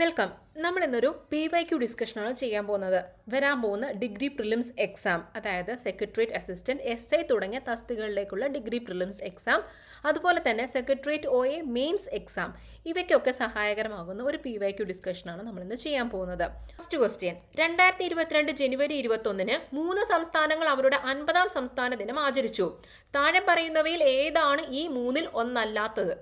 Welcome. നമ്മൾ ഇന്നൊരു PYQ ഡിസ്കഷനാണ് ചെയ്യാൻ പോകുന്നത്. വരാൻ പോകുന്ന ഡിഗ്രി പ്രിലിംസ് എക്സാം, അതായത് സെക്രട്ടേറിയറ്റ് അസിസ്റ്റന്റ്, SI തുടങ്ങിയ തസ്തികകളിലേക്കുള്ള ഡിഗ്രി പ്രിലിംസ് എക്സാം, അതുപോലെ തന്നെ സെക്രട്ടേറിയറ്റ് OA മെയിൻസ് എക്സാം, ഇവയ്ക്കൊക്കെ സഹായകരമാകുന്ന ഒരു PYQ ഡിസ്കഷനാണ് നമ്മൾ ഇന്ന് ചെയ്യാൻ പോകുന്നത്. ഫസ്റ്റ് ക്വസ്റ്റ്യൻ: 2022 ജനുവരി 21 3 സംസ്ഥാനങ്ങൾ അവരുടെ 50-ാം സംസ്ഥാന ദിനം ആചരിച്ചു. താഴെ പറയുന്നവയിൽ ഏതാണ് ഈ മൂന്നിൽ ഒന്നല്ലാത്തത്?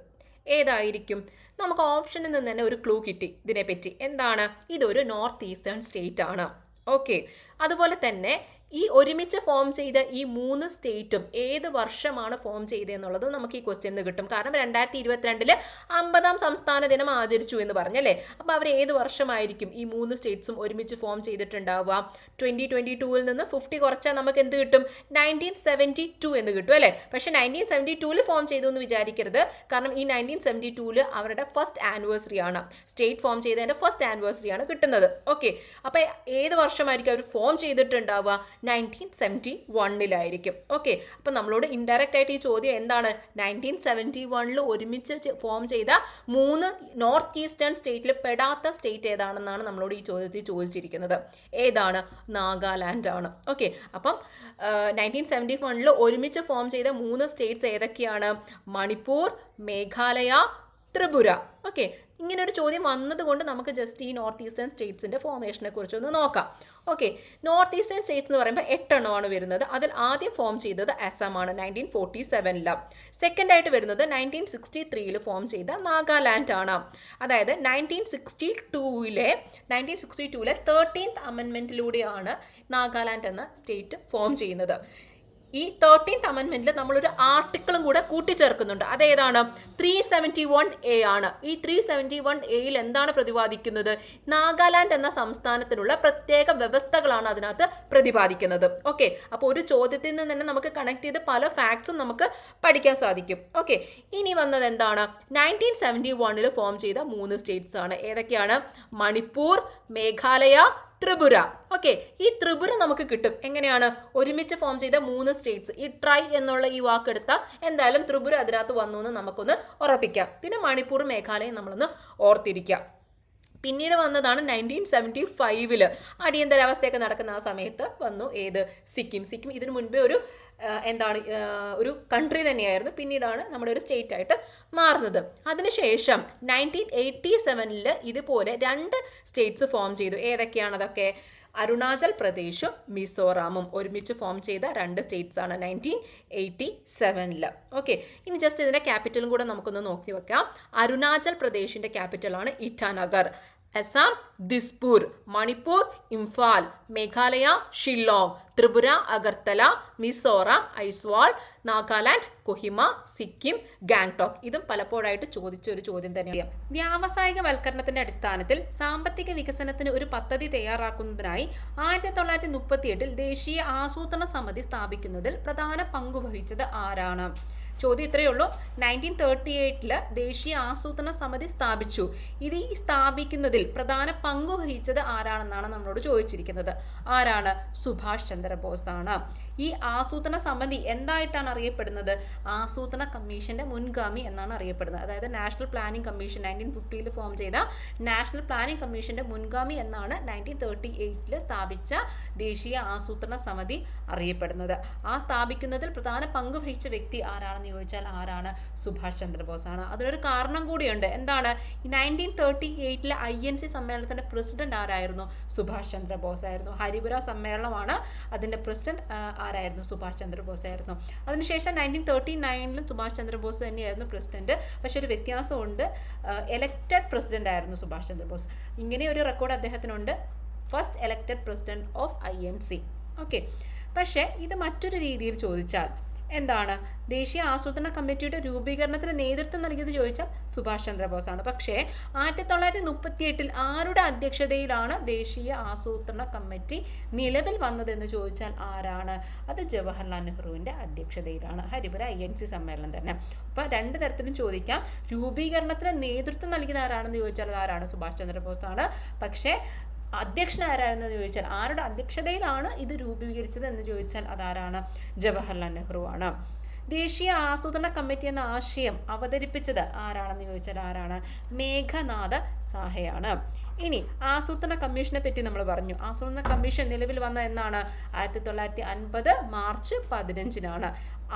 ഏതായിരിക്കും? നമുക്ക് ഓപ്ഷനിൽ നിന്ന് തന്നെ ഒരു ക്ലൂ കിട്ടി ഇതിനെപ്പറ്റി. എന്താണ്? ഇതൊരു നോർത്ത് ഈസ്റ്റേൺ സ്റ്റേറ്റ് ആണ്. ഓക്കെ. അതുപോലെ തന്നെ ഈ ഒരുമിച്ച് ഫോം ചെയ്ത ഈ 3 സ്റ്റേറ്റും ഏത് വർഷമാണ് ഫോം ചെയ്തതെന്നുള്ളത് നമുക്ക് ഈ ക്വസ്റ്റ്യൻ കിട്ടും. കാരണം 2022 50-ാം സംസ്ഥാന ദിനം ആചരിച്ചു എന്ന് പറഞ്ഞല്ലേ. അപ്പോൾ അവർ ഏത് വർഷമായിരിക്കും ഈ 3 സ്റ്റേറ്റ്സും ഒരുമിച്ച് ഫോം ചെയ്തിട്ടുണ്ടാവുക? 2022 നിന്ന് 50 കുറച്ചാൽ നമുക്ക് എന്ത് കിട്ടും? 1972 എന്ന് കിട്ടും അല്ലേ. പക്ഷേ 1972 ഫോം ചെയ്തു എന്ന് വിചാരിക്കരുത്. കാരണം ഈ 1972 അവരുടെ ഫസ്റ്റ് ആനിവേഴ്സറി ആണ്. സ്റ്റേറ്റ് ഫോം ചെയ്തതിൻ്റെ ഫസ്റ്റ് ആനിവേഴ്സറി ആണ് കിട്ടുന്നത്. ഓക്കെ. അപ്പോൾ ഏത് വർഷമായിരിക്കും അവർ ഫോം ചെയ്തിട്ടുണ്ടാവുക? 1971 ഓക്കെ. അപ്പം നമ്മളോട് ഇൻഡയറക്റ്റ് ആയിട്ട് ഈ ചോദ്യം എന്താണ്? 1971 ഒരുമിച്ച് ഫോം ചെയ്ത 3 നോർത്ത് ഈസ്റ്റേൺ സ്റ്റേറ്റിൽ പെടാത്ത സ്റ്റേറ്റ് ഏതാണെന്നാണ് നമ്മളോട് ഈ ചോദ്യത്തിൽ ചോദിച്ചിരിക്കുന്നത്. ഏതാണ്? നാഗാലാൻഡ് ആണ്. ഓക്കെ. അപ്പം 1971 ഒരുമിച്ച് ഫോം ചെയ്ത 3 സ്റ്റേറ്റ്സ് ഏതൊക്കെയാണ്? മണിപ്പൂർ, മേഘാലയ, ത്രിപുര. ഓക്കെ. ഇങ്ങനെ ഒരു ചോദ്യം വന്നതുകൊണ്ട് നമുക്ക് ജസ്റ്റ് ഈ നോർത്ത് ഈസ്റ്റേൺ സ്റ്റേറ്റ്സിൻ്റെ ഫോർമേഷനെ കുറിച്ചൊന്ന് നോക്കാം. ഓക്കെ. നോർത്ത് ഈസ്റ്റേൺ സ്റ്റേറ്റ്സ് എന്ന് പറയുമ്പോൾ 8 എണ്ണമാണ് വരുന്നത്. അതിൽ ആദ്യം ഫോം ചെയ്തത് അസമാണ് 1947. സെക്കൻഡ് ആയിട്ട് വരുന്നത് 1963 ഫോം ചെയ്ത നാഗാലാൻഡ് ആണ്. അതായത് 1962 13th അമെൻമെൻറ്റിലൂടെയാണ് നാഗാലാൻഡ് എന്ന സ്റ്റേറ്റ് ഫോം ചെയ്യുന്നത്. ഈ 13th അമെൻമെന്റിൽ നമ്മളൊരു ആർട്ടിക്കിളും കൂടെ കൂട്ടിച്ചേർക്കുന്നുണ്ട്. അതേതാണ്? 371A ആണ്. ഈ 371Aയിൽ എന്താണ് പ്രതിപാദിക്കുന്നത്? നാഗാലാൻഡ് എന്ന സംസ്ഥാനത്തിനുള്ള പ്രത്യേക വ്യവസ്ഥകളാണ് അതിനകത്ത് പ്രതിപാദിക്കുന്നത്. ഓക്കെ. അപ്പോൾ ഒരു ചോദ്യത്തിൽ നിന്ന് തന്നെ നമുക്ക് കണക്ട് ചെയ്ത് പല ഫാക്ട്സും നമുക്ക് പഠിക്കാൻ സാധിക്കും. ഓക്കെ. ഇനി വന്നത് എന്താണ്? 1971 ഫോം ചെയ്ത 3 സ്റ്റേറ്റ്സ് ആണ്. ഏതൊക്കെയാണ്? മണിപ്പൂർ, മേഘാലയ, ത്രിപുര. ഓക്കെ. ഈ ത്രിപുര നമുക്ക് കിട്ടും. എങ്ങനെയാണ്? ഒരുമിച്ച് ഫോം ചെയ്ത 3 സ്റ്റേറ്റ്സ്. ഈ ട്രൈ എന്നുള്ള ഈ വാക്കെടുത്താൽ എന്തായാലും ത്രിപുര അതിനകത്ത് വന്നു എന്ന് നമുക്കൊന്ന് ഉറപ്പിക്കാം. പിന്നെ മണിപ്പൂർ, മേഘാലയം നമ്മളൊന്ന് ഓർത്തിരിക്കാം. പിന്നീട് വന്നതാണ് 1975 അടിയന്തരാവസ്ഥയൊക്കെ നടക്കുന്ന ആ സമയത്ത് വന്നു ഏത്? സിക്കിം. ഇതിനു മുൻപേ ഒരു കൺട്രി തന്നെയായിരുന്നു. പിന്നീടാണ് നമ്മുടെ ഒരു സ്റ്റേറ്റ് ആയിട്ട് മാറുന്നത്. അതിനുശേഷം 1987 ഇതുപോലെ 2 സ്റ്റേറ്റ്സ് ഫോം ചെയ്തു. ഏതൊക്കെയാണ് അതൊക്കെ? അരുണാചൽ പ്രദേശും മിസോറാമും ഒരുമിച്ച് ഫോം ചെയ്ത 2 സ്റ്റേറ്റ്സ് ആണ് 1987. ഓക്കെ. ഇനി ജസ്റ്റ് ഇതിൻ്റെ ക്യാപിറ്റലും കൂടെ നമുക്കൊന്ന് നോക്കി വെക്കാം. അരുണാചൽ പ്രദേശിൻ്റെ ക്യാപിറ്റലാണ് ഇറ്റാനഗർ. അസം ദിസ്പൂർ, മണിപ്പൂർ ഇംഫാൽ, മേഘാലയ ഷില്ലോങ്, ത്രിപുര അഗർത്തല, മിസോറാം ഐസ്വാൾ, നാഗാലാൻഡ് കൊഹിമ, സിക്കിം ഗാംഗ്ടോക്ക്. ഇതും പലപ്പോഴായിട്ട് ചോദിച്ച ഒരു ചോദ്യം തന്നെയാണ്. വ്യാവസായികവൽക്കരണത്തിന്റെ അടിസ്ഥാനത്തിൽ സാമ്പത്തിക വികസനത്തിന് ഒരു പദ്ധതി തയ്യാറാക്കുന്നതിനായി 1938 ദേശീയ ആസൂത്രണ സമിതി സ്ഥാപിക്കുന്നതിൽ പ്രധാന പങ്കുവഹിച്ചത് ആരാണ്? ചോദ്യം ഇത്രയേ ഉള്ളൂ. 1938 ദേശീയ ആസൂത്രണ സമിതി സ്ഥാപിച്ചു. ഇത് ഈ സ്ഥാപിക്കുന്നതിൽ പ്രധാന പങ്കുവഹിച്ചത് ആരാണെന്നാണ് നമ്മളോട് ചോദിച്ചിരിക്കുന്നത്. ആരാണ്? സുഭാഷ് ചന്ദ്രബോസ് ആണ്. ഈ ആസൂത്രണ സമിതി എന്തായിട്ടാണ് അറിയപ്പെടുന്നത്? ആസൂത്രണ കമ്മീഷന്റെ മുൻഗാമി എന്നാണ് അറിയപ്പെടുന്നത്. അതായത് നാഷണൽ പ്ലാനിംഗ് കമ്മീഷൻ 1950 ഫോം ചെയ്ത നാഷണൽ പ്ലാനിംഗ് കമ്മീഷന്റെ മുൻഗാമി എന്നാണ് 1938 സ്ഥാപിച്ച ദേശീയ ആസൂത്രണ സമിതി അറിയപ്പെടുന്നത്. ആ സ്ഥാപിക്കുന്നതിൽ പ്രധാന പങ്കുവഹിച്ച വ്യക്തി ആരാണെന്ന് ചോദിച്ചാൽ ആരാണ്? സുഭാഷ് ചന്ദ്രബോസ് ആണ്. അതിനൊരു കാരണം കൂടിയുണ്ട്. എന്താണ്? 1938 INC സമ്മേളനത്തിന്റെ പ്രസിഡന്റ് ആരായിരുന്നു? സുഭാഷ് ചന്ദ്രബോസ് ആയിരുന്നു. ഹരിപുര സമ്മേളനമാണ് അതിന്റെ പ്രസിഡന്റ് ആരായിരുന്നു? സുഭാഷ് ചന്ദ്രബോസ് ആയിരുന്നു. അതിനുശേഷം 1939 സുഭാഷ് ചന്ദ്രബോസ് തന്നെയായിരുന്നു പ്രസിഡന്റ്. പക്ഷെ ഒരു വ്യത്യാസമുണ്ട്. എലക്റ്റഡ് പ്രസിഡന്റ് ആയിരുന്നു സുഭാഷ് ചന്ദ്രബോസ്. ഇങ്ങനെ ഒരു റെക്കോർഡ് അദ്ദേഹത്തിനുണ്ട്. First elected president of INC. Okay. പക്ഷേ ഇത് മറ്റൊരു രീതിയിൽ ചോദിച്ചാൽ എന്താണ്? ദേശീയ ആസൂത്രണ കമ്മിറ്റിയുടെ രൂപീകരണത്തിന് നേതൃത്വം നൽകിയത് ചോദിച്ചാൽ സുഭാഷ് ചന്ദ്രബോസ് ആണ്. പക്ഷേ 1938 ആരുടെ അധ്യക്ഷതയിലാണ് ദേശീയ ആസൂത്രണ കമ്മിറ്റി നിലവിൽ വന്നതെന്ന് ചോദിച്ചാൽ ആരാണ്? അത് ജവഹർലാൽ നെഹ്റുവിൻ്റെ അധ്യക്ഷതയിലാണ്. ഹരിപുര INC സമ്മേളനം തന്നെ. അപ്പോൾ 2 തരത്തിലും ചോദിക്കാം. രൂപീകരണത്തിന് നേതൃത്വം നൽകിയത് ആരാണെന്ന് ചോദിച്ചാൽ ആരാണ്? സുഭാഷ് ചന്ദ്രബോസ് ആണ്. പക്ഷേ അധ്യക്ഷൻ ആരാണെന്ന് ചോദിച്ചാൽ ആരുടെ അധ്യക്ഷതയിലാണ് ഇത് രൂപീകരിച്ചത് എന്ന് ചോദിച്ചാൽ അതാരാണ്? ജവഹർലാൽ നെഹ്റു ആണ്. ദേശീയ ആസൂത്രണ കമ്മിറ്റി എന്ന ആശയം അവതരിപ്പിച്ചത് ആരാണെന്ന് ചോദിച്ചാൽ ആരാണ്? മേഘനാഥ സാഹയാണ്. ഇനി ആസൂത്രണ കമ്മീഷനെ പറ്റി നമ്മൾ പറഞ്ഞു. ആസൂത്രണ കമ്മീഷൻ നിലവിൽ വന്ന എന്നാണ്? 1950 മാർച്ച് 15-നാണ്.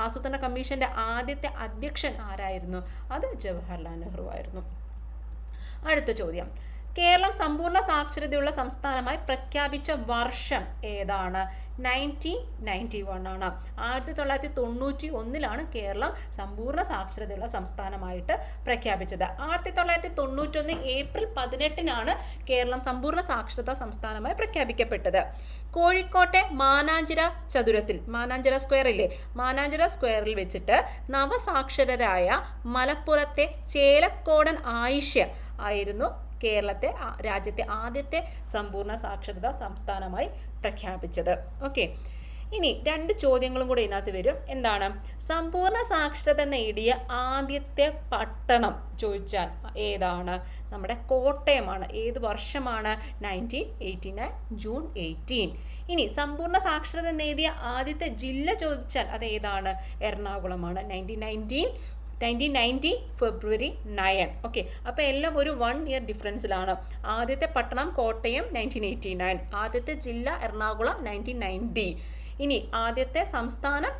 ആസൂത്രണ കമ്മീഷന്റെ ആദ്യത്തെ അധ്യക്ഷൻ ആരായിരുന്നു? അത് ജവഹർലാൽ നെഹ്റു ആയിരുന്നു. അടുത്ത ചോദ്യം, കേരളം സമ്പൂർണ്ണ സാക്ഷരതയുള്ള സംസ്ഥാനമായി പ്രഖ്യാപിച്ച വർഷം ഏതാണ്? 1991 ആണ്. 1991 കേരളം സമ്പൂർണ്ണ സാക്ഷരതയുള്ള സംസ്ഥാനമായിട്ട് പ്രഖ്യാപിച്ചത്. 1991 ഏപ്രിൽ 18-നാണ് കേരളം സമ്പൂർണ്ണ സാക്ഷരതാ സംസ്ഥാനമായി പ്രഖ്യാപിക്കപ്പെട്ടത്. കോഴിക്കോട്ടെ മാനാഞ്ചിറ ചതുരത്തിൽ, മാനാഞ്ചിറ സ്ക്വയറില്ലേ, മാനാഞ്ചിറ സ്ക്വയറിൽ വെച്ചിട്ട് നവസാക്ഷരരായ മലപ്പുറത്തെ ചേലക്കോടൻ ആയിഷ ആയിരുന്നു രാജ്യത്തെ ആദ്യത്തെ സമ്പൂർണ്ണ സാക്ഷരതാ സംസ്ഥാനമായി പ്രഖ്യാപിച്ചത്. ഓക്കെ, ഇനി 2 ചോദ്യങ്ങളും കൂടെ ഇതിനകത്ത് വരും. എന്താണ്? സമ്പൂർണ്ണ സാക്ഷരത നേടിയ ആദ്യത്തെ പട്ടണം ചോദിച്ചാൽ ഏതാണ്? നമ്മുടെ കോട്ടയമാണ്. ഏത് വർഷമാണ്? 1989 ജൂൺ 18. ഇനി സമ്പൂർണ്ണ സാക്ഷരത നേടിയ ആദ്യത്തെ ജില്ല ചോദിച്ചാൽ അത് ഏതാണ്? എറണാകുളമാണ്. 1990 ഫെബ്രുവരി 9. ഓക്കെ, അപ്പോൾ എല്ലാം ഒരു 1 ഇയർ ഡിഫറൻസിലാണ്. ആദ്യത്തെ പട്ടണം കോട്ടയം 1989, ആദ്യത്തെ ജില്ല എറണാകുളം 1990. ഇനി ആദ്യത്തെ സംസ്ഥാനം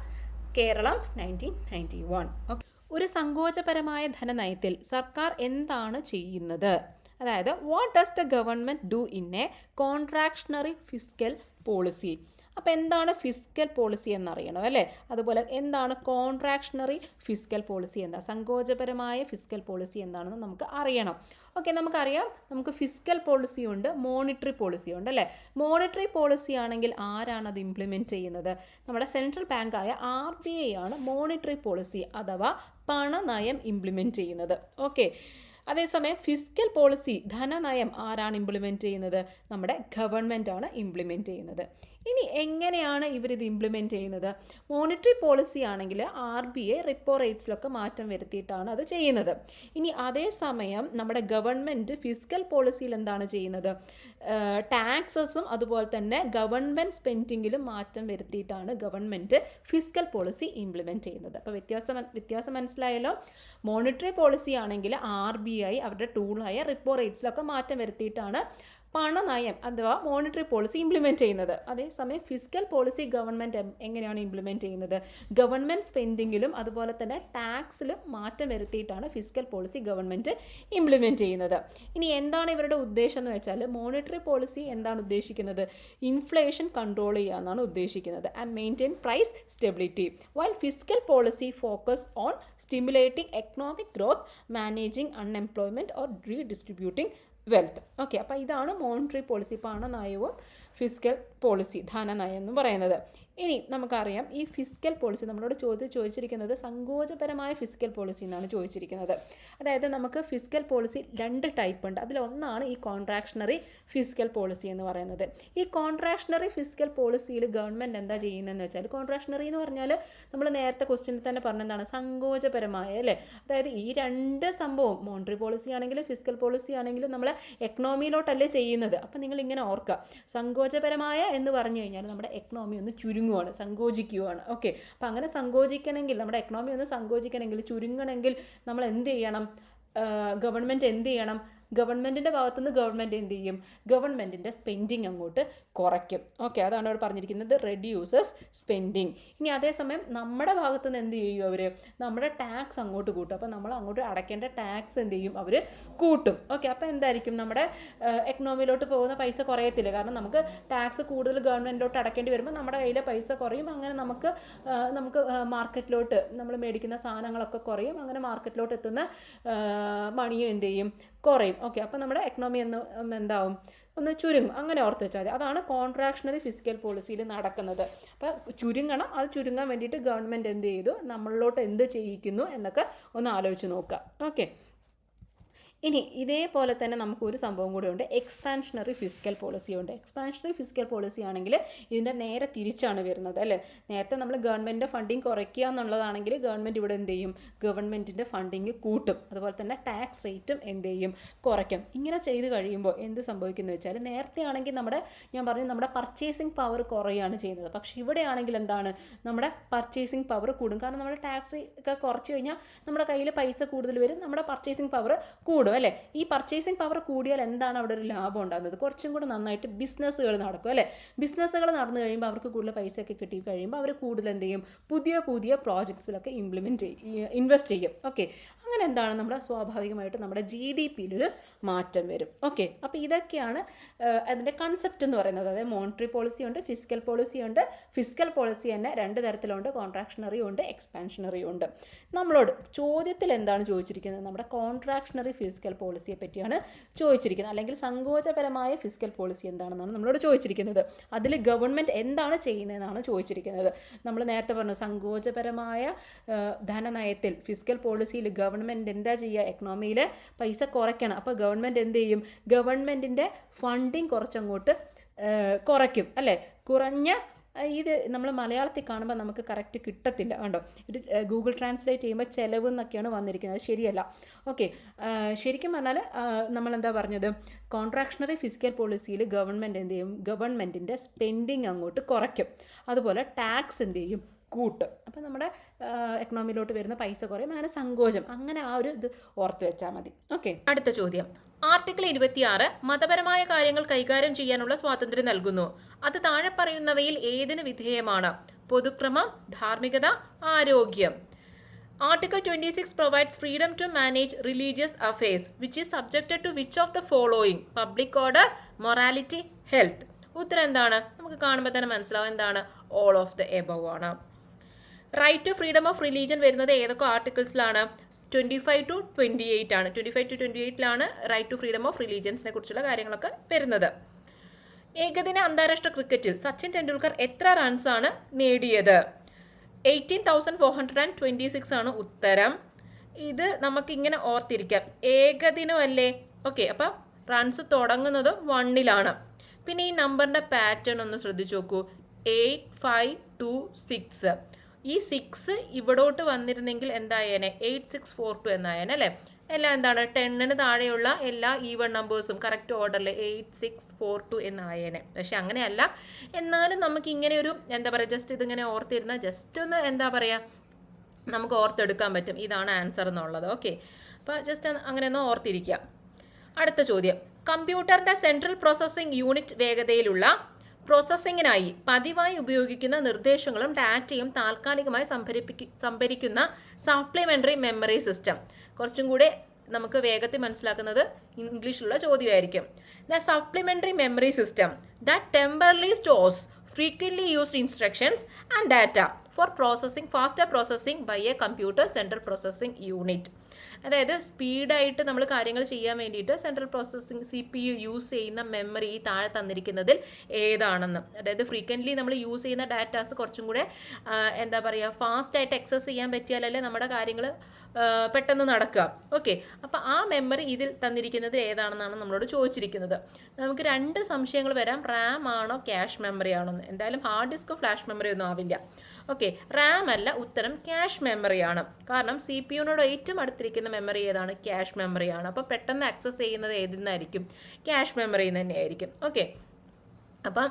കേരളം 1991. ഓക്കെ, ഒരു സങ്കോചപരമായ ധനനയത്തിൽ സർക്കാർ എന്താണ് ചെയ്യുന്നത്? അതായത് what does the government do in A കോൺട്രാക്ഷണറി fiscal policy? അപ്പോൾ എന്താണ് ഫിസ്ക്കൽ പോളിസി എന്നറിയണം അല്ലേ? അതുപോലെ എന്താണ് കോൺട്രാക്ഷണറി ഫിസ്ക്കൽ പോളിസി, എന്താ സങ്കോചപരമായ ഫിസ്ക്കൽ പോളിസി എന്താണെന്ന് നമുക്ക് അറിയണം. ഓക്കെ, നമുക്കറിയാം, നമുക്ക് ഫിസ്ക്കൽ പോളിസി ഉണ്ട്, മോണിറ്ററി പോളിസി ഉണ്ട് അല്ലേ? മോണിറ്ററി പോളിസി ആണെങ്കിൽ ആരാണ് അത് ഇംപ്ലിമെൻറ്റ് ചെയ്യുന്നത്? നമ്മുടെ സെൻട്രൽ ബാങ്കായ RBI ആണ് മോണിറ്ററി പോളിസി അഥവാ പണനയം ഇംപ്ലിമെൻറ്റ് ചെയ്യുന്നത്. ഓക്കെ, അതേസമയം ഫിസ്ക്കൽ പോളിസി ധനനയം ആരാണ് ഇംപ്ലിമെൻറ്റ് ചെയ്യുന്നത്? നമ്മുടെ ഗവൺമെൻറ് ആണ് ഇംപ്ലിമെൻറ്റ് ചെയ്യുന്നത്. ഇനി എങ്ങനെയാണ് ഇവരിത് ഇംപ്ലിമെൻറ്റ് ചെയ്യുന്നത്? മോണിറ്ററി പോളിസി ആണെങ്കിൽ RBI റിപ്പോ റേറ്റ്സിലൊക്കെ മാറ്റം വരുത്തിയിട്ടാണ് അത് ചെയ്യുന്നത്. ഇനി അതേസമയം നമ്മുടെ ഗവൺമെൻറ് ഫിസ്ക്കൽ പോളിസിയിൽ എന്താണ് ചെയ്യുന്നത്? ടാക്സസും അതുപോലെ തന്നെ ഗവൺമെൻറ് സ്പെൻഡിങ്ങിലും മാറ്റം വരുത്തിയിട്ടാണ് ഗവൺമെൻറ് ഫിസ്ക്കൽ പോളിസി ഇംപ്ലിമെൻറ്റ് ചെയ്യുന്നത്. അപ്പോൾ വ്യത്യാസം മനസ്സിലായല്ലോ. മോണിറ്ററി പോളിസി ആണെങ്കിൽ RBI അവരുടെ ടൂളായ റിപ്പോ റേറ്റ്സിലൊക്കെ മാറ്റം വരുത്തിയിട്ടാണ് പണനയം അഥവാ മോണിറ്ററി പോളിസി ഇംപ്ലിമെൻറ്റ് ചെയ്യുന്നത്. അതേസമയം ഫിസ്ക്കൽ പോളിസി ഗവൺമെൻറ് എങ്ങനെയാണ് ഇംപ്ലിമെൻറ്റ് ചെയ്യുന്നത്? ഗവൺമെൻറ് സ്പെൻഡിങ്ങിലും അതുപോലെ തന്നെ ടാക്സിലും മാറ്റം വരുത്തിയിട്ടാണ് ഫിസ്ക്കൽ പോളിസി ഗവൺമെൻറ് ഇംപ്ലിമെൻറ്റ് ചെയ്യുന്നത്. ഇനി എന്താണ് ഇവരുടെ ഉദ്ദേശം എന്ന് വെച്ചാൽ, മോണിറ്ററി പോളിസി എന്താണ് ഉദ്ദേശിക്കുന്നത്? ഇൻഫ്ലേഷൻ കൺട്രോൾ ചെയ്യുക എന്നാണ് ഉദ്ദേശിക്കുന്നത്, and maintain price stability. While fiscal policy focus on stimulating economic growth, managing unemployment or redistributing wealth. Okay, അപ്പോൾ ഇതാണ് മോണിറ്ററി പോളിസി, പണനയവും ഫിസ്ക്കൽ പോളിസി ധനനയം എന്ന് പറയുന്നത്. ഇനി നമുക്കറിയാം, ഈ ഫിസ്ക്കൽ പോളിസി നമ്മളോട് ചോദിച്ചിരിക്കുന്നത് സങ്കോചപരമായ ഫിസ്ക്കൽ പോളിസി എന്നാണ് ചോദിച്ചിരിക്കുന്നത്. അതായത് നമുക്ക് ഫിസ്ക്കൽ പോളിസി 2 ടൈപ്പ് ഉണ്ട്. അതിലൊന്നാണ് ഈ കോൺട്രാക്ഷണറി ഫിസ്ക്കൽ പോളിസി എന്ന് പറയുന്നത്. ഈ കോൺട്രാക്ഷണറി ഫിസ്ക്കൽ പോളിസിയിൽ ഗവൺമെൻറ് എന്താ ചെയ്യുന്നതെന്ന് വെച്ചാൽ, കോൺട്രാക്ഷണറി എന്ന് പറഞ്ഞാൽ നമ്മൾ നേരത്തെ ക്വസ്റ്റ്യനിൽ തന്നെ പറഞ്ഞതാണ് സങ്കോചപരമായ അല്ലേ? അതായത് ഈ 2 സംഭവം മോണിറ്ററി പോളിസി ആണെങ്കിലും ഫിസ്ക്കൽ പോളിസി ആണെങ്കിലും നമ്മൾ എക്കണോമിയിലോട്ടല്ലേ ചെയ്യുന്നത്. അപ്പം നിങ്ങൾ ഇങ്ങനെ ഓർക്കുക, സങ്കോചപരമായ എന്ന് പറഞ്ഞു കഴിഞ്ഞാൽ നമ്മുടെ എക്കണോമി ഒന്ന് സങ്കോചിക്കുകയാണ്. ഓക്കെ, അപ്പം അങ്ങനെ സങ്കോചിക്കണമെങ്കിൽ, നമ്മുടെ എക്കണോമി ഒന്ന് സങ്കോചിക്കണമെങ്കിൽ, ചുരുങ്ങണമെങ്കിൽ നമ്മൾ എന്ത് ചെയ്യണം? ഗവൺമെൻറ് എന്ത് ചെയ്യണം? ഗവൺമെൻറ്റിൻ്റെ ഭാഗത്തുനിന്ന് ഗവൺമെൻറ് എന്ത് ചെയ്യും? ഗവൺമെൻറ്റിൻ്റെ സ്പെൻഡിങ് അങ്ങോട്ട് കുറയ്ക്കും. ഓക്കെ, അതാണ് അവിടെ പറഞ്ഞിരിക്കുന്നത്, റെഡ്യൂസസ് സ്പെൻഡിങ്. ഇനി അതേസമയം നമ്മുടെ ഭാഗത്തുനിന്ന് എന്ത് ചെയ്യും അവർ? നമ്മുടെ ടാക്സ് അങ്ങോട്ട് കൂട്ടും. അപ്പോൾ നമ്മൾ അങ്ങോട്ട് അടയ്ക്കേണ്ട ടാക്സ് എന്ത് ചെയ്യും? അവർ കൂട്ടും. ഓക്കെ, അപ്പോൾ എന്തായിരിക്കും? നമ്മുടെ എക്കണോമിയിലോട്ട് പോകുന്ന പൈസ കുറയത്തില്ല. കാരണം നമുക്ക് ടാക്സ് കൂടുതൽ ഗവൺമെൻറ്റിലോട്ട് അടയ്ക്കേണ്ടി വരുമ്പോൾ നമ്മുടെ കയ്യിലെ പൈസ കുറയും. അങ്ങനെ നമുക്ക് മാർക്കറ്റിലോട്ട് നമ്മൾ മേടിക്കുന്ന സാധനങ്ങളൊക്കെ കുറയും. അങ്ങനെ മാർക്കറ്റിലോട്ട് എത്തുന്ന മണിയും എന്ത് ചെയ്യും? കുറയും. ഓക്കെ, അപ്പോൾ നമ്മുടെ എക്കണോമി ഒന്ന് എന്താവും? ഒന്ന് ചുരുങ്ങും. അങ്ങനെ ഓർത്ത് വെച്ചാൽ മതി. അതാണ് കോൺട്രാക്ഷണറി ഫിസ്ക്കൽ പോളിസിയിൽ നടക്കുന്നത്. അപ്പോൾ ചുരുങ്ങണം. അത് ചുരുങ്ങാൻ വേണ്ടിയിട്ട് ഗവൺമെൻറ് എന്ത് ചെയ്തു? നമ്മളിലോട്ട് എന്ത് ചെയ്യിക്കുന്നു എന്നൊക്കെ ഒന്ന് ആലോചിച്ച് നോക്കുക. ഓക്കെ, ഇനി ഇതേപോലെ തന്നെ നമുക്കൊരു സംഭവം കൂടെ ഉണ്ട്, എക്സ്പാൻഷണറി ഫിസിക്കൽ പോളിസി ഉണ്ട്. എക്സ്പാൻഷണറി ഫിസിക്കൽ പോളിസി ആണെങ്കിൽ ഇതിൻ്റെ നേരെ തിരിച്ചാണ് വരുന്നത് അല്ലേ. നേരത്തെ നമ്മൾ ഗവൺമെൻറ്റിൻ്റെ ഫണ്ടിങ് കുറയ്ക്കുക എന്നുള്ളതാണെങ്കിൽ ഗവൺമെൻറ് ഇവിടെ എന്ത് ചെയ്യും, ഗവൺമെൻറ്റിൻ്റെ ഫണ്ടിങ് കൂട്ടും. അതുപോലെ തന്നെ ടാക്സ് റേറ്റും എന്ത് ചെയ്യും, കുറയ്ക്കും. ഇങ്ങനെ ചെയ്ത് കഴിയുമ്പോൾ എന്ത് സംഭവിക്കുന്നത് വെച്ചാൽ, നേരത്തെ ആണെങ്കിൽ ഞാൻ പറഞ്ഞു നമ്മുടെ പർച്ചേസിങ് പവർ കുറയുകയാണ് ചെയ്യുന്നത്. പക്ഷേ ഇവിടെ ആണെങ്കിൽ എന്താണ്, നമ്മുടെ പർച്ചേസിങ് പവർ കൂടും. കാരണം നമ്മുടെ ടാക്സ് ഒക്കെ കുറച്ച് കഴിഞ്ഞാൽ നമ്മുടെ കയ്യിൽ പൈസ കൂടുതൽ വരും, നമ്മുടെ പർച്ചേസിങ് പവർ കൂടും അല്ലേ. ഈ പർച്ചേസിങ് പവർ കൂടിയാൽ എന്താണ് അവിടെ ഒരു ലാഭം ഉണ്ടാകുന്നത്, കുറച്ചും കൂടെ നന്നായിട്ട് ബിസിനസ്സുകൾ നടക്കും അല്ലേ. ബിസിനസ്സുകൾ നടന്നു കഴിയുമ്പോൾ അവർക്ക് കൂടുതൽ പൈസയൊക്കെ കിട്ടി കഴിയുമ്പോൾ അവർ കൂടുതൽ എന്ത് ചെയ്യും, പുതിയ പ്രോജക്ട്സിലൊക്കെ ഇൻവെസ്റ്റ് ചെയ്യും. ഓക്കെ, അങ്ങനെ എന്താണ് നമ്മുടെ സ്വാഭാവികമായിട്ട് നമ്മുടെ GDP-യിൽ ഒരു മാറ്റം വരും. ഓക്കെ, അപ്പോൾ ഇതൊക്കെയാണ് അതിൻ്റെ കൺസെപ്റ്റ് എന്ന് പറയുന്നത്. അതായത് മോണിറ്ററി പോളിസി ഉണ്ട്, ഫിസിക്കൽ പോളിസി ഉണ്ട്. ഫിസിക്കൽ പോളിസി തന്നെ രണ്ട് തരത്തിലുണ്ട്, കോൺട്രാക്ഷണറി ഉണ്ട്, എക്സ്പാൻഷണറി ഉണ്ട്. നമ്മളോട് ചോദ്യത്തിൽ എന്താണ് ചോദിച്ചിരിക്കുന്നത്, നമ്മുടെ കോൺട്രാക്ഷണറി ഫിസിക്കൽ പോളിസിയെ പറ്റിയാണ് ചോദിച്ചിരിക്കുന്നത്, അല്ലെങ്കിൽ സങ്കോചപരമായ ഫിസിക്കൽ പോളിസി എന്താണെന്നാണ് നമ്മളോട് ചോദിച്ചിരിക്കുന്നത്. അതിൽ ഗവൺമെൻറ് എന്താണ് ചെയ്യുന്നതെന്നാണ് ചോദിച്ചിരിക്കുന്നത്. നമ്മൾ നേരത്തെ പറഞ്ഞു, സങ്കോചപരമായ ധനനയത്തിൽ ഫിസിക്കൽ പോളിസിയിൽ ഗവൺമെൻറ് എന്താ ചെയ്യുക, എക്കണോമിയിൽ പൈസ കുറയ്ക്കണം. അപ്പോൾ ഗവൺമെൻറ് എന്ത് ചെയ്യും, ഗവൺമെൻറ്റിൻ്റെ ഫണ്ടിങ് കുറച്ചങ്ങോട്ട് കുറയ്ക്കും അല്ലേ. കുറഞ്ഞ ഇത് നമ്മൾ മലയാളത്തിൽ കാണുമ്പോൾ നമുക്ക് കറക്റ്റ് കിട്ടത്തില്ല കണ്ടോ. ഇത് ഗൂഗിൾ ട്രാൻസ്ലേറ്റ് ചെയ്യുമ്പോൾ ചിലവ് എന്നൊക്കെയാണ് വന്നിരിക്കുന്നത്, ശരിയല്ല. ഓക്കെ, ശരിക്കും പറഞ്ഞാൽ നമ്മളെന്താ പറഞ്ഞത്, കോൺട്രാക്ഷണറി ഫിസിക്കൽ പോളിസിയിൽ ഗവൺമെൻറ് എന്ത് ചെയ്യും, ഗവൺമെൻറ്റിൻ്റെ സ്പെൻഡിങ് അങ്ങോട്ട് കുറയ്ക്കും. അതുപോലെ ടാക്സ് എന്ത് ചെയ്യും, കൂട്ടും. അപ്പോൾ നമ്മുടെ എക്കണോമിയിലോട്ട് വരുന്ന പൈസ കുറയും, അങ്ങനെ സങ്കോചം, അങ്ങനെ ആ ഒരു ഇത് ഓർത്ത് വെച്ചാൽ മതി. ഓക്കെ, അടുത്ത ചോദ്യം. ആർട്ടിക്കിൾ 26 മതപരമായ കാര്യങ്ങൾ കൈകാര്യം ചെയ്യാനുള്ള സ്വാതന്ത്ര്യം നൽകുന്നു. അത് താഴെ പറയുന്നവയിൽ ഏതിന് വിധേയമാണ്? പൊതുക്രമം, ധാർമ്മികത, ആരോഗ്യം. Article 26 provides freedom to manage religious affairs, which is subjected to which of the following? Public order, morality, health. ഉത്തരം എന്താണ്? നമുക്ക് കാണുമ്പോൾ തന്നെ മനസ്സിലാവും എന്താണ്, all of the above ആണ്. Right to freedom of religion വരുന്നത് ഏതൊക്കെ ആർട്ടിക്കിൾസിലാണ്? 25 to 28 ആണ്. 25 to 28 right to freedom of റിലീജിയൻസിനെ കുറിച്ചുള്ള കാര്യങ്ങളൊക്കെ വരുന്നത്. ഏകദിന അന്താരാഷ്ട്ര ക്രിക്കറ്റിൽ സച്ചിൻ ടെണ്ടുൽക്കർ എത്ര റൺസാണ് നേടിയത്? 18,426 ആണ് ഉത്തരം. ഇത് നമുക്കിങ്ങനെ ഓർത്തിരിക്കാം, ഏകദിനമല്ലേ. ഓക്കെ, അപ്പം റൺസ് തുടങ്ങുന്നത് 1-ലാണ്. പിന്നെ ഈ നമ്പറിൻ്റെ പാറ്റേൺ ഒന്ന് ശ്രദ്ധിച്ചു നോക്കൂ, 8526. ഈ 6 ഇവിടോട്ട് വന്നിരുന്നെങ്കിൽ എന്തായേനെ, 8642 എന്നായേനെ അല്ലേ. എല്ലാം എന്താണ്, 10-ന് താഴെയുള്ള എല്ലാ ഈവൺ നമ്പേഴ്സും കറക്റ്റ് ഓർഡറിൽ 8642 എന്നായേനെ. പക്ഷെ അങ്ങനെയല്ല, എന്നാലും നമുക്ക് ഇങ്ങനെ ഒരു എന്താ പറയുക, ജസ്റ്റ് ഇതിങ്ങനെ ഓർത്തിരുന്ന ജസ്റ്റ് ഒന്ന് എന്താ പറയുക, നമുക്ക് ഓർത്തെടുക്കാൻ പറ്റും ഇതാണ് ആൻസർ എന്നുള്ളത്. ഓക്കെ, അപ്പോൾ ജസ്റ്റ് അങ്ങനെ ഒന്ന് ഓർത്തിരിക്കുക. അടുത്ത ചോദ്യം. കമ്പ്യൂട്ടറിൻ്റെ സെൻട്രൽ പ്രോസസ്സിംഗ് യൂണിറ്റ് വേഗതയിലുള്ള പ്രോസസ്സിങ്ങിനായി പതിവായി ഉപയോഗിക്കുന്ന നിർദ്ദേശങ്ങളും ഡാറ്റയും താൽക്കാലികമായി സംഭരിക്കുന്ന സപ്ലിമെൻ്ററി മെമ്മറി സിസ്റ്റം. കുറച്ചും കൂടെ നമുക്ക് വേഗത്തിൽ മനസ്സിലാക്കുന്നത് ഇംഗ്ലീഷിലുള്ള ചോദ്യമായിരിക്കും. The supplementary memory system that temporarily stores frequently used instructions and data for faster processing by a computer central processing unit. അതായത് സ്പീഡായിട്ട് നമ്മൾ കാര്യങ്ങൾ ചെയ്യാൻ വേണ്ടിയിട്ട് സെൻട്രൽ പ്രോസസ്സിംഗ് CPU യൂസ് ചെയ്യുന്ന മെമ്മറി താഴെ തന്നിരിക്കുന്നതിൽ ഏതാണെന്ന്. അതായത് ഫ്രീക്വൻ്റ്ലി നമ്മൾ യൂസ് ചെയ്യുന്ന ഡാറ്റാസ് കുറച്ചും കൂടെ എന്താ പറയുക, ഫാസ്റ്റായിട്ട് ആക്സസ് ചെയ്യാൻ പറ്റിയാലല്ലേ നമ്മുടെ കാര്യങ്ങൾ പെട്ടെന്ന് നടക്കുക. ഓക്കെ, അപ്പോൾ ആ മെമ്മറി ഇതിൽ തന്നിരിക്കുന്നത് ഏതാണെന്നാണ് നമ്മളോട് ചോദിച്ചിരിക്കുന്നത്. നമുക്ക് 2 സംശയങ്ങൾ വരാം, റാം ആണോ ക്യാഷ് മെമ്മറി ആണോ എന്ന്. എന്തായാലും ഹാർഡ് ഡിസ്കോ ഫ്ലാഷ് മെമ്മറി ഒന്നും ആവില്ല. ഓക്കെ, റാം അല്ല, ഉത്തരം ക്യാഷ് മെമ്മറിയാണ്. കാരണം CPU-നോട് ഏറ്റവും അടുത്തിരിക്കുന്ന മെമ്മറി ഏതാണ്? ക്യാഷ് മെമ്മറിയാണ്. അപ്പോൾ പെട്ടെന്ന് ആക്സസ് ചെയ്യുന്നത് ഏതിന്നായിരിക്കും? ക്യാഷ് മെമ്മറിയിൽ നിന്ന് തന്നെയായിരിക്കും. ഓക്കെ, അപ്പം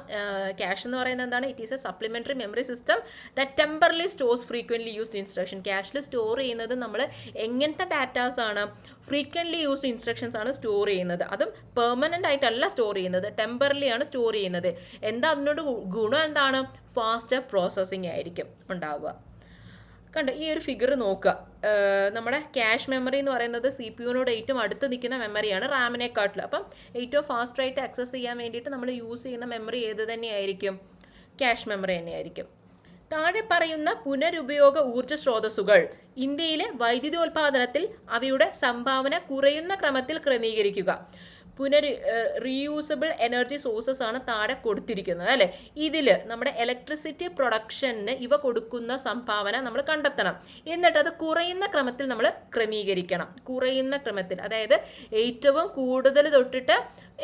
ക്യാഷ് എന്ന് പറയുന്നത് എന്താണ്? It is a supplementary memory system that temporarily stores frequently used instruction. ക്യാഷിൽ സ്റ്റോർ ചെയ്യുന്നത് നമ്മൾ എങ്ങനത്തെ ഡാറ്റാസ് ആണ്? ഫ്രീക്വൻ്റ്ലി യൂസ്ഡ് ഇൻസ്ട്രക്ഷൻസ് ആണ് സ്റ്റോർ ചെയ്യുന്നത്. അതും പെർമനൻ്റ് ആയിട്ടല്ല സ്റ്റോർ ചെയ്യുന്നത്, ടെമ്പറലി ആണ് സ്റ്റോർ ചെയ്യുന്നത്. എന്താ അതിനോട് ഗുണം എന്താണ്? ഫാസ്റ്റർ പ്രോസസ്സിംഗ് ആയിരിക്കും ഉണ്ടാവുക. കണ്ടോ, ഈ ഒരു ഫിഗർ നോക്കുക. നമ്മുടെ ക്യാഷ് മെമ്മറി എന്ന് പറയുന്നത് CPU-നോട് ഏറ്റവും അടുത്ത് നിൽക്കുന്ന മെമ്മറിയാണ് റാമിനെക്കാട്ടിൽ. അപ്പം ഏറ്റവും ഫാസ്റ്റായിട്ട് ആക്സസ് ചെയ്യാൻ വേണ്ടിയിട്ട് നമ്മൾ യൂസ് ചെയ്യുന്ന മെമ്മറി ഏത് തന്നെയായിരിക്കും? ക്യാഷ് മെമ്മറി തന്നെയായിരിക്കും. താഴെ പറയുന്ന പുനരുപയോഗ ഊർജ്ജ സ്രോതസ്സുകൾ ഇന്ത്യയിലെ വൈദ്യുതോൽപാദനത്തിൽ അവയുടെ സംഭാവന കുറയുന്ന ക്രമത്തിൽ ക്രമീകരിക്കുക. റീയൂസബിൾ എനർജി സോഴ്സസ് ആണ് താഴെ കൊടുത്തിരിക്കുന്നത് അല്ലേ. ഇതിൽ നമ്മുടെ ഇലക്ട്രിസിറ്റി പ്രൊഡക്ഷന് ഇവ കൊടുക്കുന്ന സംഭാവന നമ്മൾ കണ്ടെത്തണം. എന്നിട്ട് അത് കുറയുന്ന ക്രമത്തിൽ നമ്മൾ ക്രമീകരിക്കണം. കുറയുന്ന ക്രമത്തിൽ, അതായത് ഏറ്റവും കൂടുതൽ തൊട്ടിട്ട്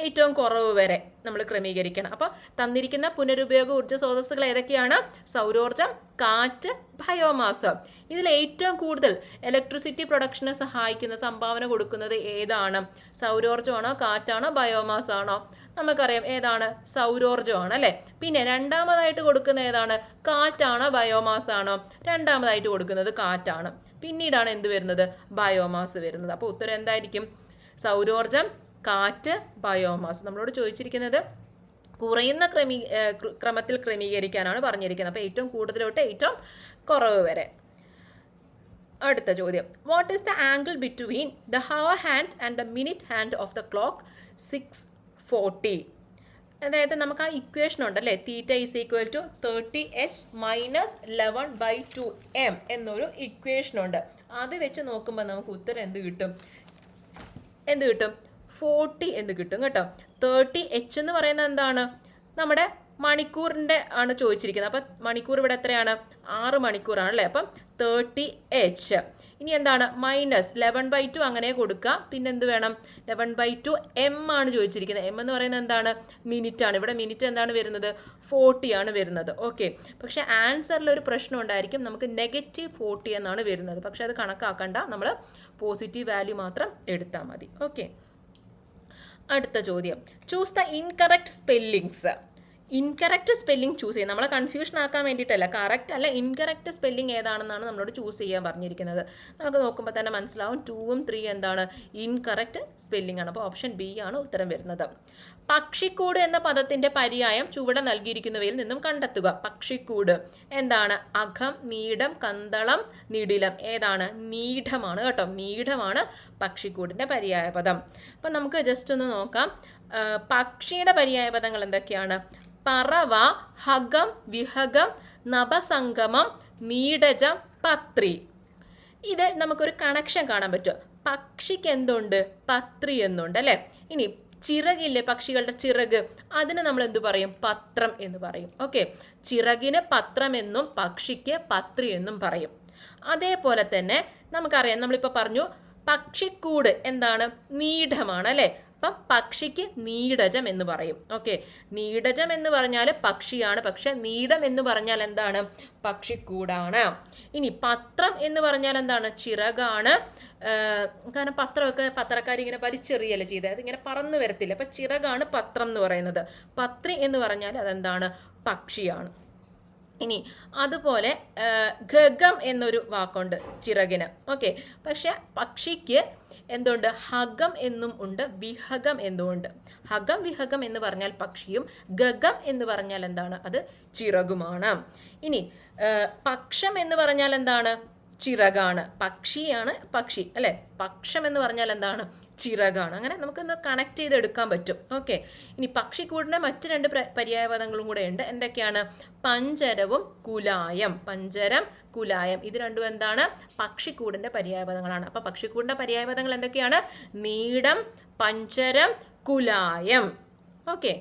ഏറ്റവും കുറവ് വരെ നമ്മൾ ക്രമീകരിക്കണം. അപ്പോൾ തന്നിരിക്കുന്ന പുനരുപയോഗ ഊർജ്ജ സ്രോതസ്സുകൾ ഏതൊക്കെയാണ്? സൗരോർജ്ജം, കാറ്റ്, ബയോമാസ്. ഇതിൽ ഏറ്റവും കൂടുതൽ ഇലക്ട്രിസിറ്റി പ്രൊഡക്ഷനെ സഹായിക്കുന്ന സംഭാവന കൊടുക്കുന്നത് ഏതാണ്? സൗരോർജ്ജമാണോ, കാറ്റാണോ, ബയോമാസ് ആണോ? നമുക്കറിയാം ഏതാണ്? സൗരോർജ്ജമാണ് അല്ലേ. പിന്നെ രണ്ടാമതായിട്ട് കൊടുക്കുന്ന ഏതാണ്? കാറ്റാണോ, ബയോമാസ് ആണോ? രണ്ടാമതായിട്ട് കൊടുക്കുന്നത് കാറ്റാണ്. പിന്നീടാണ് എന്ത് വരുന്നത്? ബയോമാസ് വരുന്നത്. അപ്പോൾ ഉത്തരം എന്തായിരിക്കും? സൗരോർജ്ജം, കാറ്റ്, ബയോമാസ്. നമ്മളോട് ചോദിച്ചിരിക്കുന്നത് കുറയുന്ന ക്രമത്തിൽ ക്രമീകരിക്കാനാണ് പറഞ്ഞിരിക്കുന്നത്. അപ്പോൾ ഏറ്റവും കൂടുതലോട്ട് ഏറ്റവും കുറവ് വരെ. അടുത്ത ചോദ്യം, what is the angle between the hour hand and the minute hand of the clock 6:40? അതായത് നമുക്ക് ആ ഇക്വേഷൻ ഉണ്ടല്ലേ, theta is equal to 30h minus 11/2m എന്നൊരു ഇക്വേഷൻ ഉണ്ട്. അത് വെച്ച് നോക്കുമ്പോൾ നമുക്ക് ഉത്തരം എന്ത് കിട്ടും? 40 എന്ന് കിട്ടും കേട്ടോ. 30h എന്ന് പറയുന്നത് എന്താണ്? നമ്മുടെ മണിക്കൂറിൻ്റെ ആണ് ചോദിച്ചിരിക്കുന്നത്. അപ്പം മണിക്കൂർ ഇവിടെ എത്രയാണ്? 6 മണിക്കൂറാണ് അല്ലേ. അപ്പം 30h. ഇനി എന്താണ്? മൈനസ് 11/2 അങ്ങനെ കൊടുക്കുക. പിന്നെ എന്ത് വേണം? 11/2m ആണ് ചോദിച്ചിരിക്കുന്നത്. m എന്ന് പറയുന്നത് എന്താണ്? മിനിറ്റ് ആണ്. ഇവിടെ മിനിറ്റ് എന്താണ് വരുന്നത്? 40 ആണ് വരുന്നത്. ഓക്കെ, പക്ഷെ ആൻസറിൽ ഒരു പ്രശ്നം ഉണ്ടായിരിക്കും. നമുക്ക് -40 എന്നാണ് വരുന്നത്. പക്ഷെ അത് കണക്കാക്കണ്ട, നമ്മൾ പോസിറ്റീവ് വാല്യൂ മാത്രം എടുത്താൽ മതി. ഓക്കെ, അടുത്ത ചോദ്യം, choose the incorrect spellings. Incorrect spelling choose ചെയ്യുക. നമ്മളെ കൺഫ്യൂഷൻ ആക്കാൻ വേണ്ടിയിട്ടല്ല, കറക്റ്റ് അല്ല ഇൻകറക്റ്റ് സ്പെല്ലിംഗ് ഏതാണെന്നാണ് നമ്മളോട് ചൂസ് ചെയ്യാൻ പറഞ്ഞിരിക്കുന്നത്. നമുക്ക് നോക്കുമ്പോൾ തന്നെ മനസ്സിലാവും 2ഉം 3 എന്താണ്? ഇൻകറക്റ്റ് സ്പെല്ലിംഗ് ആണ്. അപ്പോൾ ഓപ്ഷൻ ബി ആണ് ഉത്തരം വരുന്നത്. പക്ഷിക്കൂട് എന്ന പദത്തിന്റെ പര്യായം ചുവടെ നൽകിയിരിക്കുന്നവയിൽ നിന്നും കണ്ടെത്തുക. പക്ഷിക്കൂട് എന്താണ്? അകം, നീടം, കന്തളം, നിടിലം. ഏതാണ്? നീഢമാണ് കേട്ടോ. നീഢമാണ് പക്ഷിക്കൂടിന്റെ പര്യായ പദം. അപ്പം നമുക്ക് ജസ്റ്റ് ഒന്ന് നോക്കാം. പക്ഷിയുടെ പര്യായ പദങ്ങൾ എന്തൊക്കെയാണ്? പറവ, ഹകം, വിഹകം, നഭസംഗമം, നീടജം, പത്രി. ഇത് നമുക്കൊരു കണക്ഷൻ കാണാൻ പറ്റും. പക്ഷിക്ക് എന്തുണ്ട്? പത്രി എന്നുണ്ട് അല്ലേ. ഇനി ചിറകില്ലേ, പക്ഷികളുടെ ചിറക്, അതിന് നമ്മൾ എന്ത് പറയും? പത്രം എന്ന് പറയും. ഓക്കെ, ചിറകിന് പത്രം എന്നും പക്ഷിക്ക് പത്രി എന്നും പറയും. അതേപോലെ തന്നെ നമുക്കറിയാം, നമ്മളിപ്പോൾ പറഞ്ഞു പക്ഷിക്കൂട് എന്താണ്? നീഢമാണ് അല്ലേ. അപ്പം പക്ഷിക്ക് നീടജം എന്ന് പറയും. ഓക്കെ, നീടജം എന്ന് പറഞ്ഞാൽ പക്ഷിയാണ്, പക്ഷെ നീടം എന്ന് പറഞ്ഞാൽ എന്താണ്? പക്ഷിക്കൂടാണ്. ഇനി പത്രം എന്ന് പറഞ്ഞാൽ എന്താണ്? ചിറകാണ്. കാരണം പത്രമൊക്കെ പത്രക്കാർ ഇങ്ങനെ വലിച്ചെറിയല്ലേ ചെയ്തത്, അതിങ്ങനെ പറന്നു വരത്തില്ല. അപ്പം ചിറകാണ് പത്രം എന്ന് പറയുന്നത്. പത്രി എന്ന് പറഞ്ഞാൽ അതെന്താണ്? പക്ഷിയാണ്. ഇനി അതുപോലെ ഗഗം എന്നൊരു വാക്കുണ്ട് ചിറകിന്. ഓക്കെ, പക്ഷെ പക്ഷിക്ക് എന്തുണ്ട്? ഹകം എന്നും ഉണ്ട്, വിഹകം എന്നും ഉണ്ട്. ഹകം, വിഹകം എന്ന് പറഞ്ഞാൽ പക്ഷിയും, ഗഗം എന്ന് പറഞ്ഞാൽ എന്താണ്? അത് ചിറകുമാണ്. ഇനി പക്ഷം എന്ന് പറഞ്ഞാൽ എന്താണ്? ചിറകാണ്. പക്ഷിയാണ് പക്ഷി അല്ലെ. പക്ഷം എന്ന് പറഞ്ഞാൽ എന്താണ്? ചിറകാണ്. അങ്ങനെ നമുക്കൊന്ന് കണക്ട് ചെയ്തെടുക്കാൻ പറ്റും. ഓക്കെ, ഇനി പക്ഷിക്കൂടിൻ്റെ മറ്റ് 2 പര്യായപദങ്ങളും കൂടെ ഉണ്ട്. എന്തൊക്കെയാണ്? പഞ്ചരവും കുലായം. പഞ്ചരം, കുലായം, ഇത് രണ്ടും എന്താണ്? പക്ഷിക്കൂടിൻ്റെ പര്യായപദങ്ങളാണ്. അപ്പോൾ പക്ഷിക്കൂടിൻ്റെ പര്യായപദങ്ങൾ എന്തൊക്കെയാണ്? നീടം, പഞ്ചരം, കുലായം. ഓക്കെ.